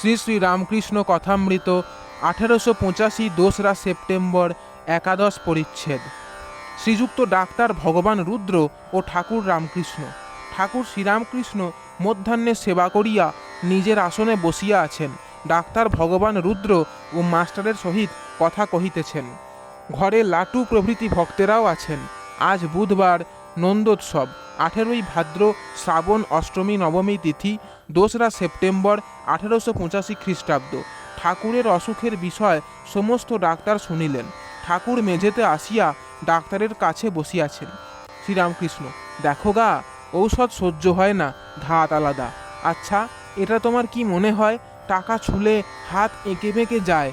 Shri Shri Ramakrishna Kathamrita 1885 2রা September একাদশ পরিচ্ছেদ। শ্রীযুক্ত ডাক্তার ভগবান রুদ্র ও ঠাকুর রামকৃষ্ণ। ঠাকুর শ্রীরামকৃষ্ণ মধ্যাহ্নে সেবা করিয়া নিজের আসনে বসিয়া আছেন। ডাক্তার ভগবান রুদ্র ও মাস্টারের সহিত কথা কহিতেছেন। ঘরে লাটু প্রভৃতি ভক্তেরাও আছেন। আজ বুধবার, নন্দোৎসব, 18ই ভাদ্র, শ্রাবণ অষ্টমী নবমী তিথি, 2রা সেপ্টেম্বর 1885 খ্রিস্টাব্দ। ঠাকুরের অসুখের বিষয় সমস্ত ডাক্তার শুনিলেন। ঠাকুর মেঝেতে আসিয়া ডাক্তারের কাছে বসিয়াছেন। শ্রীরামকৃষ্ণ: দেখো গা, ঔষধ সহ্য হয় না, ধাত আলাদা। আচ্ছা, এটা তোমার কি মনে হয় টাকা ছুলে হাত এঁকে বেঁকে যায়,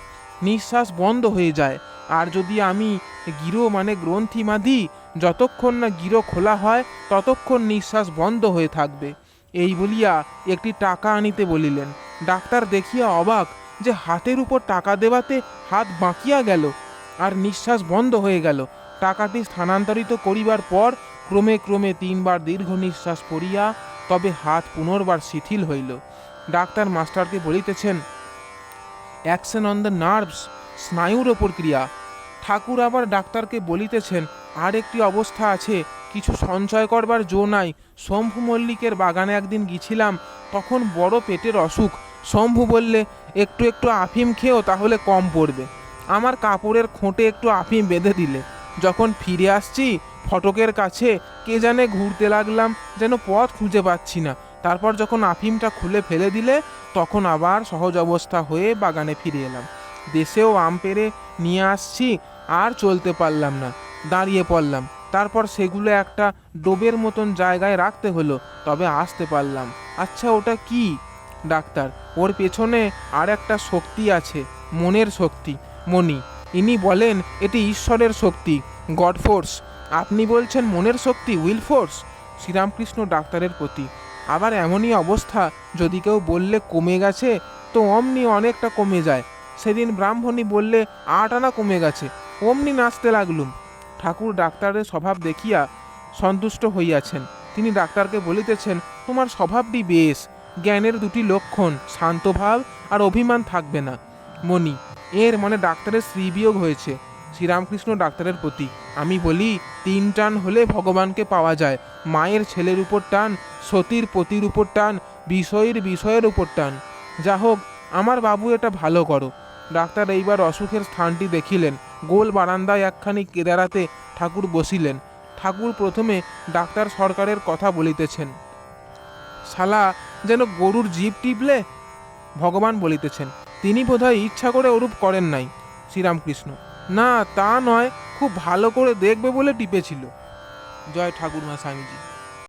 নিঃশ্বাস বন্ধ হয়ে যায়? আর যদি আমি গিরো মানে গ্রন্থি মাদি, যতক্ষণ না গিরো খোলা হয় ততক্ষণ নিঃশ্বাস বন্ধ হয়ে থাকবে। এই বলিয়া একটি টাকা আনিতে বলিলেন। ডাক্তার দেখিয়া অবাক যে হাতের উপর টাকা দেওয়াতে হাত বাঁকিয়া গেল আর নিঃশ্বাস বন্ধ হয়ে গেল। টাকাটি স্থানান্তরিত করিবার পর ক্রমে ক্রমে 3বার দীর্ঘ নিঃশ্বাস পড়িয়া তবে হাত পুনর্বার শিথিল হইল। ডাক্তার মাস্টারকে বলিতেছেন, অ্যাকশন অন দ্য নার্ভস, স্নায়ুর ওপর ক্রিয়া। ঠাকুর আবার ডাক্তারকে বলিতেছেন, আর একটি অবস্থা আছে, কিছু সঞ্চয় করবার জো নাই। শম্ভু মল্লিকের বাগানে একদিন গিয়েছিলাম, তখন বড় পেটের অসুখ। শম্ভু বললে, একটু একটু আফিম খেও, তাহলে কম পড়বে। আমার কাপড়ের খোঁটে একটু আফিম বেঁধে দিলে। যখন ফিরে আসছি ফটকের কাছে কে জানে ঘুরতে লাগলাম, যেন পথ খুঁজে পাচ্ছি না। তারপর যখন আফিমটা খুলে ফেলে দিলে তখন আবার সহজ অবস্থা হয়ে বাগানে ফিরে এলাম। দেশেও আম পেড়ে নিয়ে আসছি, আর চলতে পারলাম না, দাঁড়িয়ে পড়লাম। তারপর সেগুলো একটা ডোবের মতন জায়গায় রাখতে হলো, তবে আসতে পারলাম। আচ্ছা, ওটা কি? ডাক্তার: ওর পেছনে আর একটা শক্তি আছে, মনের শক্তি, মনি। ইনি বলেন এটি ঈশ্বরের শক্তি, গড ফোর্স। আপনি বলছেন মনের শক্তি, উইল ফোর্স। শ্রীরামকৃষ্ণ ডাক্তারের প্রতি: আবার এমনই অবস্থা, যদি কেউ বললে কমে গেছে তো অমনি অনেকটা কমে যায়। সেদিন ব্রাহ্মণী বললে 8 আনা কমে গেছে, অমনি নাচতে লাগলুম। ঠাকুর ডাক্তারের স্বভাব দেখিয়া সন্তুষ্ট হইয়াছেন। তিনি ডাক্তারকে বলিতেছেন, তোমার স্বভাবটি বেশ। জ্ঞানের 2টি লক্ষণ, শান্তভাব আর অভিমান থাকবে না। মণি: এর মানে ডাক্তারের শ্রীবিয়োগ হয়েছে। শ্রীরামকৃষ্ণ ডাক্তারের প্রতি: আমি বলি, 3 টান হলে ভগবানকে পাওয়া যায়। মায়ের ছেলের উপর টান, সতীর পতির উপর টান, বিষয়ের উপর টান। যা হোক, আমার বাবু, এটা ভালো করো। ডাক্তার এইবার অসুখের স্থানটি দেখিলেন। গোল বারান্দায় একখানি কেদারাতে ঠাকুর বসিলেন। ঠাকুর প্রথমে ডাক্তার সরকারের কথা বলিতেছেন, শালা যেন গরুর জিভ টিপলে। ভগবান বলিতেছেন, তিনি বোধহয় ইচ্ছা করে ওরূপ করেন নাই। শ্রীরামকৃষ্ণ: না, তা নয়, খুব ভালো করে দেখবে বলে টিপেছিল। জয় ঠাকুরমা স্বামীজি।